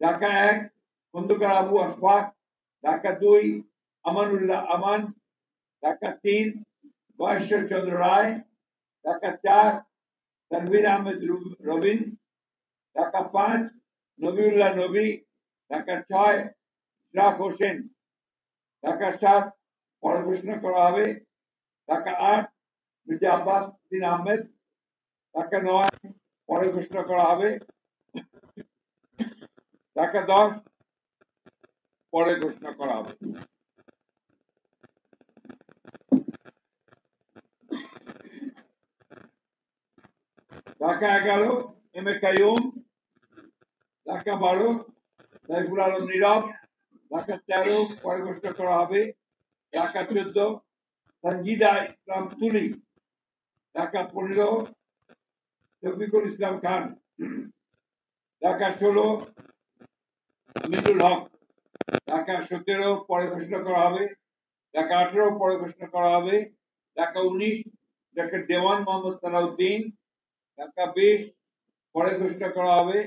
ঢাকা 1 খন্দকার আবু আশফাক, ঢাকা 2 আমানুল্লাহ আমান, ঢাকা 3 মহেশ্বর চন্দ্র রায়, ঢাকা 4 তানভীর আহমেদ রবিন, ঢাকা 5 নবিউল্লাহ নবী, ঢাকা 6 ইশরাক হোসেন, ঢাকা 7 পরে ঘোষণা করা হবে, ঢাকা 8 মির্জা আব্বাস উদ্দিন আহমেদ, ঢাকা 9 পরে ঘোষণা করা হবে, ঢাকা 10 পরে ঘোষণা করা হবে। ঢাকা 11 এম এ কাইয়ুম, ঢাকা 12 সাইফুল আলম নীরব, ঢাকা 13 পরে ঘোষণা করা হবে, ঢাকা 14 সঞ্জিদা ইসলাম তুলি, ঢাকা 15 শফিকুল ইসলাম খান, ঢাকা 16 মিনুল হক, ঢাকা 17 পরে ঘোষণা করা হবে, ঢাকা 18 পরে ঘোষণা করা হবে, ঢাকা 19 ডক্টর দেওয়ান মোহাম্মদ সালাউদ্দিন, ঢাকা 20 পরে ঘোষণা করা হবে,